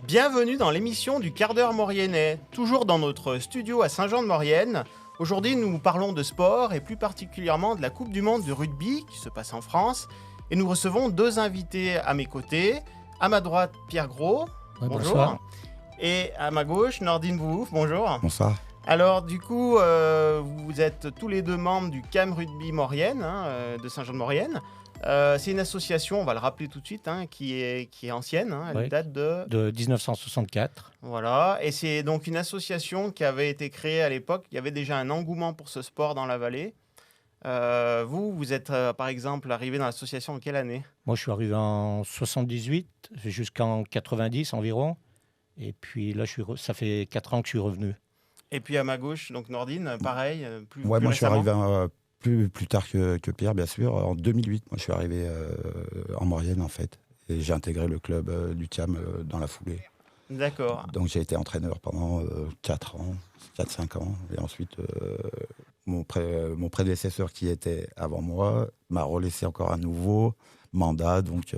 Bienvenue dans l'émission du quart d'heure mauriennais, toujours dans notre studio à Saint-Jean-de-Maurienne. Aujourd'hui, nous parlons de sport et plus particulièrement de la Coupe du Monde de rugby qui se passe en France. Et nous recevons deux invités à mes côtés. À ma droite, Pierre Gros. Ouais, Bonjour. bonsoir. Et à ma gauche, Nordine Bououf. Bonjour. Bonsoir. Alors du coup, vous êtes tous les deux membres du CAM Rugby Maurienne, de Saint-Jean-de-Maurienne. C'est une association, on va le rappeler tout de suite, qui est ancienne. Elle Ouais. date de... De 1964. Voilà, et c'est donc une association qui avait été créée à l'époque. Il y avait déjà un engouement pour ce sport dans la vallée. Vous êtes par exemple arrivé dans l'association en quelle année? Moi, je suis arrivé en 78 jusqu'en 90 environ. Et puis là, ça fait 4 ans que je suis revenu. Et puis à ma gauche, donc Nordine, pareil, plus Ouais, moi, je suis récemment. arrivé plus tard que Pierre, bien sûr. En 2008, moi, je suis arrivé en Maurienne, en fait. Et j'ai intégré le club du CAM dans la foulée. D'accord. Donc, j'ai été entraîneur pendant 4 ans, 4-5 ans. Et ensuite, mon prédécesseur qui était avant moi m'a relaissé encore un nouveau mandat. Donc,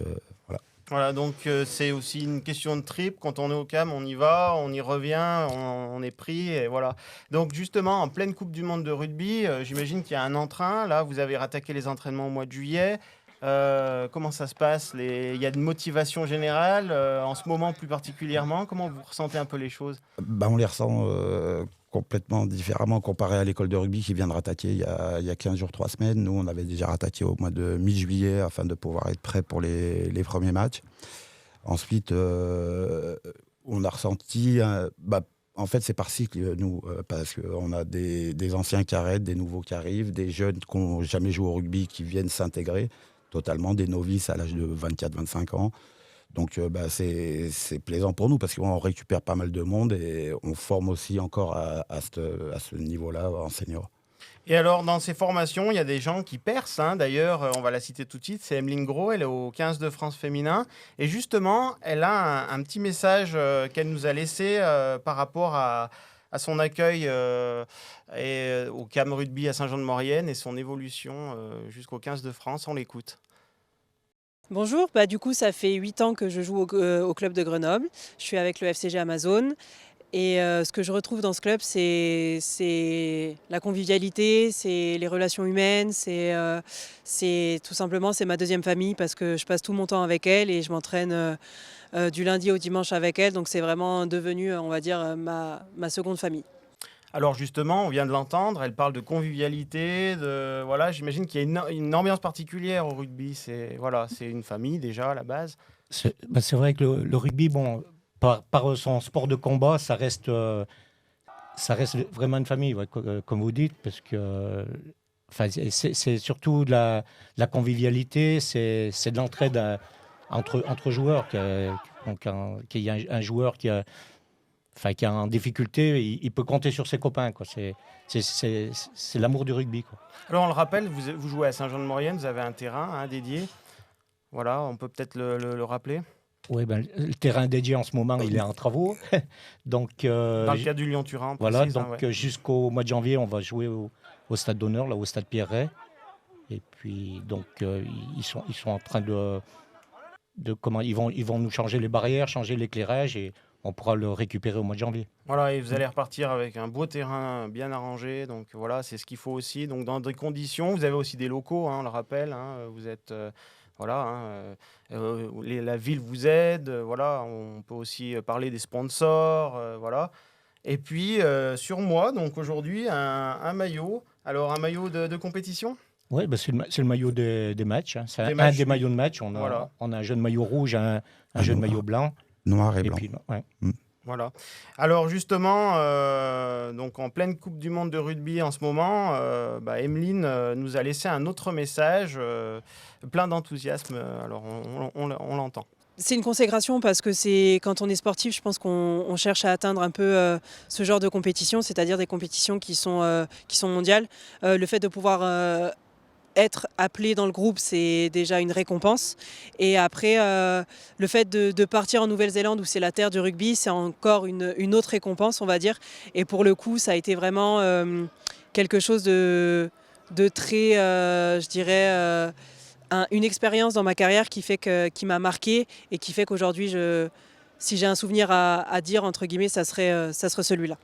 voilà. Voilà, donc c'est aussi une question de trip. Quand on est au CAM, on y va, on y revient, on est pris, et voilà. Donc justement, en pleine Coupe du Monde de rugby, j'imagine qu'il y a un entrain. Là, vous avez rattaqué les entraînements au mois de juillet. Comment ça se passe? Il y a une motivation générale en ce moment plus particulièrement. Comment vous ressentez un peu les choses? On les ressent complètement différemment comparé à l'école de rugby qui vient de rattaquer il y a 15 jours, 3 semaines. Nous, on avait déjà rattaqué au mois de mi-juillet afin de pouvoir être prêt pour les premiers matchs. Ensuite, on a ressenti... en fait, c'est par cycle, nous, parce qu'on a des anciens qui arrêtent, des nouveaux qui arrivent, des jeunes qui n'ont jamais joué au rugby qui viennent s'intégrer totalement, des novices à l'âge de 24-25 ans. Donc c'est plaisant pour nous parce qu'on récupère pas mal de monde et on forme aussi encore à ce niveau-là en senior. Et alors, dans ces formations, il y a des gens qui percent. D'ailleurs, on va la citer tout de suite. C'est Emeline Gros, elle est au 15 de France féminin. Et justement, elle a un petit message qu'elle nous a laissé par rapport à son accueil au CAM Rugby à Saint-Jean-de-Maurienne et son évolution jusqu'au 15 de France. On l'écoute. Bonjour, du coup ça fait 8 ans que je joue au club de Grenoble. Je suis avec le FCG Amazon et ce que je retrouve dans ce club c'est la convivialité, c'est les relations humaines, c'est tout simplement c'est ma deuxième famille parce que je passe tout mon temps avec elle et je m'entraîne du lundi au dimanche avec elle, donc c'est vraiment devenu on va dire ma seconde famille. Alors justement, on vient de l'entendre, elle parle de convivialité, voilà, j'imagine qu'il y a une ambiance particulière au rugby. C'est une famille déjà à la base. C'est vrai que le rugby, bon, par son sport de combat, ça reste vraiment une famille, ouais, comme vous dites, parce que c'est surtout de la convivialité, c'est de l'entraide entre joueurs. Qu'il y a un joueur qui est en difficulté, il peut compter sur ses copains, quoi. C'est l'amour du rugby, quoi. Alors on le rappelle, vous jouez à Saint-Jean-de-Maurienne, vous avez un terrain dédié. Voilà, on peut peut-être le rappeler. Oui, le terrain dédié en ce moment, il est en travaux. Donc, dans le cadre du Lyon-Turin. Voilà, donc jusqu'au mois de janvier, on va jouer au stade d'honneur, là, au stade Pierret. Et puis, donc, ils sont en train ils vont nous changer les barrières, changer l'éclairage et on pourra le récupérer au mois de janvier. Voilà, et vous allez repartir avec un beau terrain bien arrangé. Donc voilà, c'est ce qu'il faut aussi. Donc dans des conditions, vous avez aussi des locaux, on le rappelle. Vous êtes la ville vous aide. Voilà, on peut aussi parler des sponsors. Voilà. Et puis sur moi, donc aujourd'hui, un maillot. Alors un maillot de compétition. Oui, c'est le maillot des matchs. C'est un des maillots de match. On a un jeune maillot rouge, un jeune maillot blanc. Noir et blanc. Puis, ouais. Voilà. Alors justement, donc en pleine Coupe du Monde de rugby en ce moment, Emeline nous a laissé un autre message plein d'enthousiasme. Alors on l'entend. C'est une consécration parce que quand on est sportif, je pense qu'on cherche à atteindre un peu ce genre de compétition, c'est-à-dire des compétitions qui sont mondiales. Le fait de pouvoir être appelé dans le groupe, c'est déjà une récompense. Et après, le fait de partir en Nouvelle-Zélande, où c'est la terre du rugby, c'est encore une autre récompense, on va dire. Et pour le coup, ça a été vraiment quelque chose de très, je dirais, une expérience dans ma carrière qui m'a marqué et qui fait qu'aujourd'hui, si j'ai un souvenir à dire, entre guillemets, ça serait celui-là.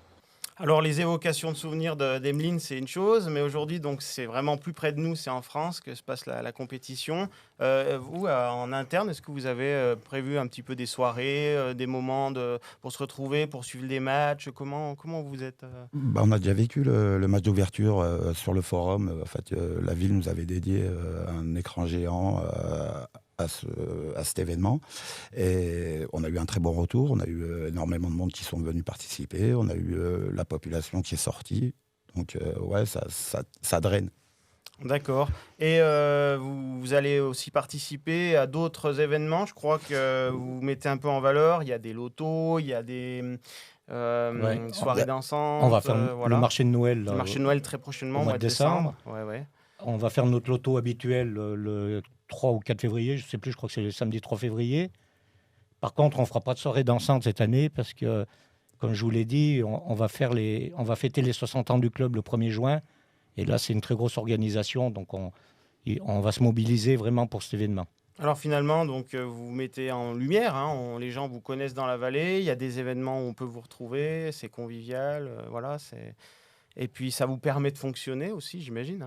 Alors, les évocations de souvenirs d'Emeline, c'est une chose, mais aujourd'hui, donc, c'est vraiment plus près de nous, c'est en France que se passe la compétition. Vous, en interne, est-ce que vous avez prévu un petit peu des soirées, des moments pour se retrouver, pour suivre des matchs? Comment vous êtes Bah, on a déjà vécu le match d'ouverture sur le forum. En fait, la ville nous avait dédié un écran géant à cet événement. Et on a eu un très bon retour. On a eu énormément de monde qui sont venus participer. On a eu la population qui est sortie. Donc, ouais, ça draine. D'accord. Et vous allez aussi participer à d'autres événements. Je crois que vous mettez un peu en valeur. Il y a des lotos, il y a des Ouais. soirées dansantes. On va faire le marché de Noël Le marché de Noël très prochainement, au mois de décembre. Ouais, ouais. On va faire notre loto habituel le 3 ou 4 février, je ne sais plus, je crois que c'est le samedi 3 février. Par contre, on ne fera pas de soirée dansante cette année parce que, comme je vous l'ai dit, on va fêter les 60 ans du club le 1er juin. Et là, c'est une très grosse organisation, donc on va se mobiliser vraiment pour cet événement. Alors finalement, donc, vous mettez en lumière, hein, les gens vous connaissent dans la vallée, il y a des événements où on peut vous retrouver, c'est convivial, voilà, et puis ça vous permet de fonctionner aussi, j'imagine,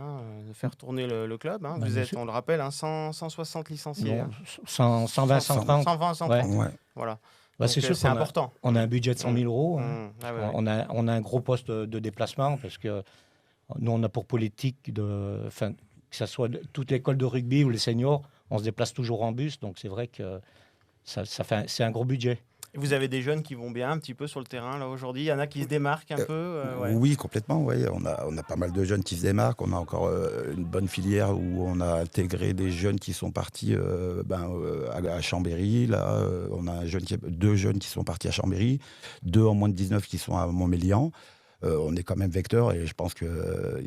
de faire tourner le club. Hein. Vous êtes, on le rappelle, 160 licenciés. Non, hein. 120, 130. 120, 130. Ouais. Voilà. Bah, Donc, c'est sûr c'est qu'on important. on a un budget de 100 000 euros. Hein. Ah ouais, ouais. On a un gros poste de déplacement parce que nous, on a pour politique que ce soit toute l'école de rugby ou les seniors, on se déplace toujours en bus. Donc c'est vrai que c'est un gros budget. Et vous avez des jeunes qui vont bien un petit peu sur le terrain là aujourd'hui. Il y en a qui se démarquent un peu. Ouais. Oui, complètement. Ouais. On a pas mal de jeunes qui se démarquent. On a encore une bonne filière où on a intégré des jeunes qui sont partis à Chambéry. Là, on a deux jeunes qui sont partis à Chambéry, 2 en moins de 19 qui sont à Montmélian. On est quand même vecteur et je pense qu'il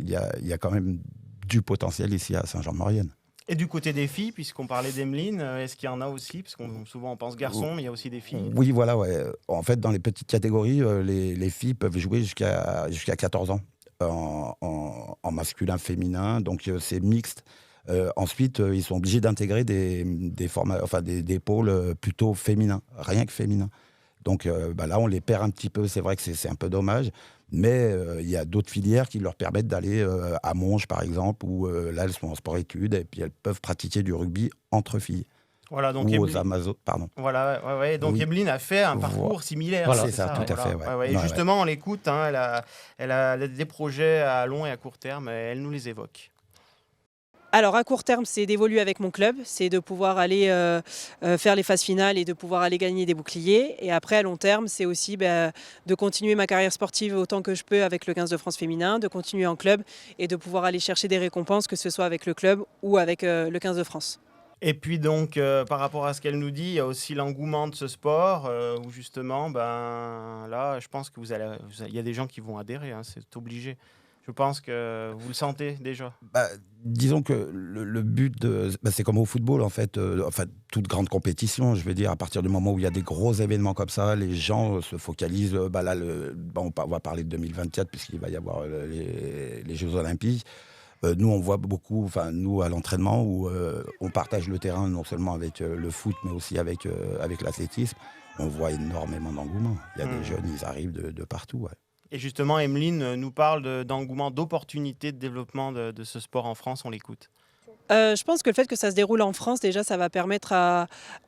y a quand même du potentiel ici à Saint-Jean-de-Maurienne. Et du côté des filles, puisqu'on parlait d'Emeline, est-ce qu'il y en a aussi? Parce qu'on souvent on pense garçons, mais il y a aussi des filles. Oui, voilà. Ouais. En fait, dans les petites catégories, les filles peuvent jouer jusqu'à 14 ans en masculin, féminin. Donc c'est mixte. Ensuite, ils sont obligés d'intégrer des pôles plutôt féminins, rien que féminins. Donc là, on les perd un petit peu. C'est vrai que c'est un peu dommage. Mais il y a d'autres filières qui leur permettent d'aller à Monge, par exemple, où là, elles sont en sport-études et puis elles peuvent pratiquer du rugby entre filles. Voilà, donc Ou aux Amazones, pardon. Voilà, ouais. Donc Oui. Emeline a fait un parcours similaire. Voilà, c'est ça, tout à fait. Ouais. Et Ouais, justement, on l'écoute, elle a des projets à long et à court terme, et elle nous les évoque. Alors à court terme, c'est d'évoluer avec mon club, c'est de pouvoir aller faire les phases finales et de pouvoir aller gagner des boucliers. Et après, à long terme, c'est aussi de continuer ma carrière sportive autant que je peux avec le 15 de France féminin, de continuer en club et de pouvoir aller chercher des récompenses, que ce soit avec le club ou avec le 15 de France. Et puis donc, par rapport à ce qu'elle nous dit, il y a aussi l'engouement de ce sport, où justement, là, je pense il y a des gens qui vont adhérer, c'est obligé. Je pense que vous le sentez déjà. Disons que le but, c'est comme au football, en fait, toute grande compétition, je veux dire, à partir du moment où il y a des gros événements comme ça, les gens se focalisent. Là, on va parler de 2024, puisqu'il va y avoir les Jeux Olympiques. Nous, on voit beaucoup, nous, à l'entraînement, où on partage le terrain, non seulement avec le foot, mais aussi avec l'athlétisme. On voit énormément d'engouement. Il y a des jeunes, ils arrivent de partout, ouais. Et justement, Emeline nous parle d'engouement, d'opportunités de développement de ce sport en France. On l'écoute. Je pense que le fait que ça se déroule en France, déjà, ça va permettre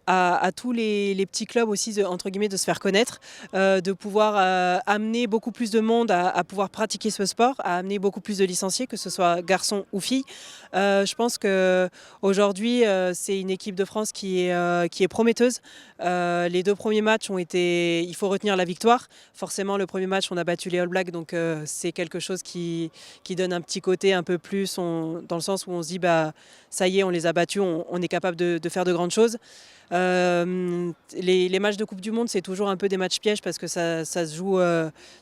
à tous les petits clubs aussi, entre guillemets, de se faire connaître, de pouvoir amener beaucoup plus de monde à pouvoir pratiquer ce sport, à amener beaucoup plus de licenciés, que ce soit garçons ou filles. Je pense qu'aujourd'hui, c'est une équipe de France qui est prometteuse. Les 2 premiers matchs ont été... Il faut retenir la victoire. Forcément, le premier match, on a battu les All Blacks, donc c'est quelque chose qui donne un petit côté un peu plus, dans le sens où on se dit, ça y est, on les a battus, on est capable de faire de grandes choses. Les matchs de Coupe du Monde, c'est toujours un peu des matchs pièges parce que ça se joue,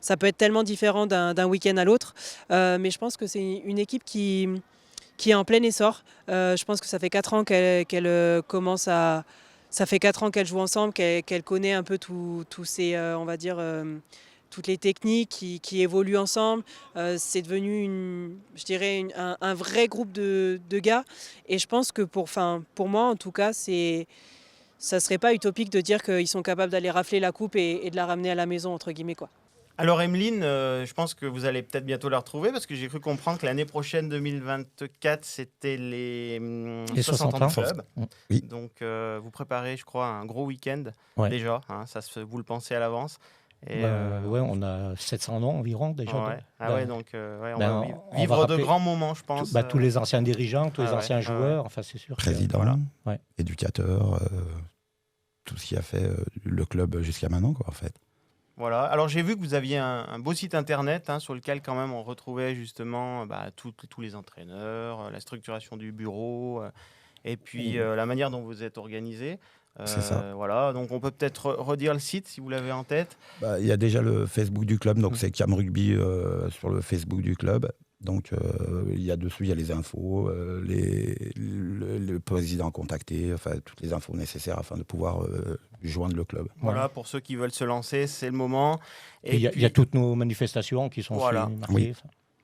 ça peut être tellement différent d'un week-end à l'autre. Mais je pense que c'est une équipe qui est en plein essor. Je pense que ça fait 4 ans qu'elle commence à... Ça fait 4 ans qu'elle joue ensemble, qu'elle connaît un peu tous ces, on va dire... toutes les techniques qui évoluent ensemble. C'est devenu, je dirais, un vrai groupe de gars. Et je pense que pour moi, en tout cas, c'est ça serait pas utopique de dire qu'ils sont capables d'aller rafler la coupe et de la ramener à la maison, entre guillemets, quoi. Alors Emeline, je pense que vous allez peut-être bientôt la retrouver parce que j'ai cru comprendre que l'année prochaine, 2024, c'était les 60 ans du club. Oui. Donc vous préparez, je crois, un gros week-end déjà. Hein, vous le pensez à l'avance. Et, ouais, on a 700 noms environ déjà. Ouais. Donc on ben, va on vivre va de rappeler grands moments, je pense. tous les anciens dirigeants, tous les anciens joueurs, enfin c'est sûr. Président, Ouais. éducateur, tout ce qui a fait le club jusqu'à maintenant, quoi, en fait. Voilà. Alors j'ai vu que vous aviez un beau site internet sur lequel quand même on retrouvait justement tous les entraîneurs, la structuration du bureau et puis la manière dont vous êtes organisé. C'est ça. Voilà. Donc on peut peut-être redire le site si vous l'avez en tête. Il y a déjà le Facebook du club, donc c'est Cam Rugby sur le Facebook du club. Donc il y a dessus, il y a les infos, le président contacté, enfin toutes les infos nécessaires afin de pouvoir joindre le club. Voilà, pour ceux qui veulent se lancer, c'est le moment. Et il y a toutes nos manifestations qui sont Voilà. aussi marquées. Oui.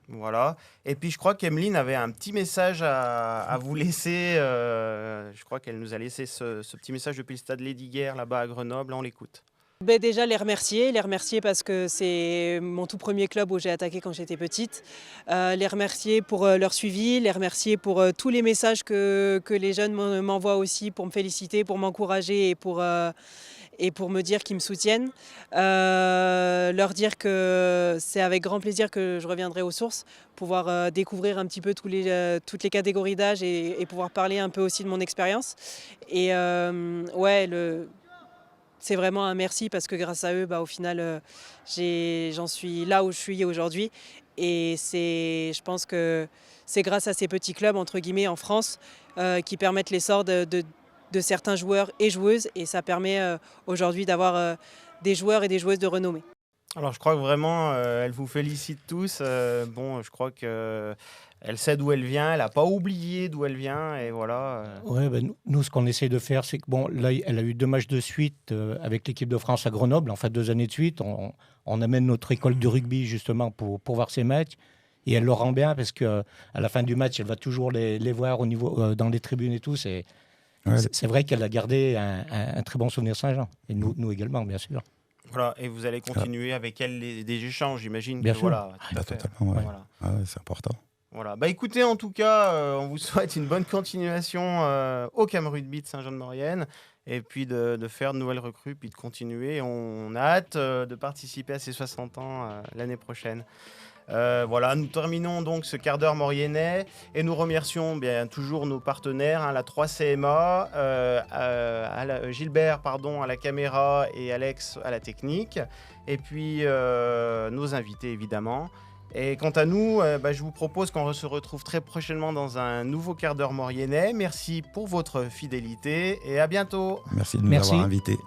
Voilà. Et puis je crois qu'Emeline avait un petit message à vous laisser. Je crois qu'elle nous a laissé ce petit message depuis le stade Lesdiguières là-bas à Grenoble. On l'écoute. Déjà les remercier parce que c'est mon tout premier club où j'ai attaqué quand j'étais petite. Les remercier pour leur suivi, les remercier pour tous les messages que les jeunes m'envoient aussi pour me féliciter, pour m'encourager et pour me dire qu'ils me soutiennent. Leur dire que c'est avec grand plaisir que je reviendrai aux sources, pouvoir découvrir un petit peu toutes les catégories d'âge et pouvoir parler un peu aussi de mon expérience. Et c'est vraiment un merci parce que grâce à eux, au final, j'en suis là où je suis aujourd'hui. Et je pense que c'est grâce à ces petits clubs, entre guillemets, en France, qui permettent l'essor de certains joueurs et joueuses. Et ça permet aujourd'hui d'avoir des joueurs et des joueuses de renommée. Alors je crois que vraiment, elle vous félicite tous. Je crois que elle sait d'où elle vient, elle n'a pas oublié d'où elle vient, et voilà. Ouais, nous, ce qu'on essaie de faire, c'est que là, elle a eu 2 matchs de suite avec l'équipe de France à Grenoble, en fait 2 années de suite. On amène notre école de rugby justement pour voir ces matchs, et elle le rend bien parce que à la fin du match, elle va toujours les voir au niveau dans les tribunes et tout. C'est vrai qu'elle a gardé un très bon souvenir Saint-Jean, et nous également, bien sûr. Voilà, et vous allez continuer avec elle des échanges, j'imagine. Bien sûr. Voilà, Totalement, ouais. Voilà. C'est important. Voilà. Écoutez, en tout cas, on vous souhaite une bonne continuation au Cam Rugby de Saint-Jean-de-Maurienne, et puis de faire de nouvelles recrues, puis de continuer. On a hâte de participer à ces 60 ans l'année prochaine. Voilà, nous terminons donc ce quart d'heure mauriennais et nous remercions bien toujours nos partenaires, la 3CMA, Gilbert à la caméra et Alex à la technique, et puis nos invités évidemment. Et quant à nous, je vous propose qu'on se retrouve très prochainement dans un nouveau quart d'heure mauriennais. Merci pour votre fidélité et à bientôt. Merci de nous avoir invités.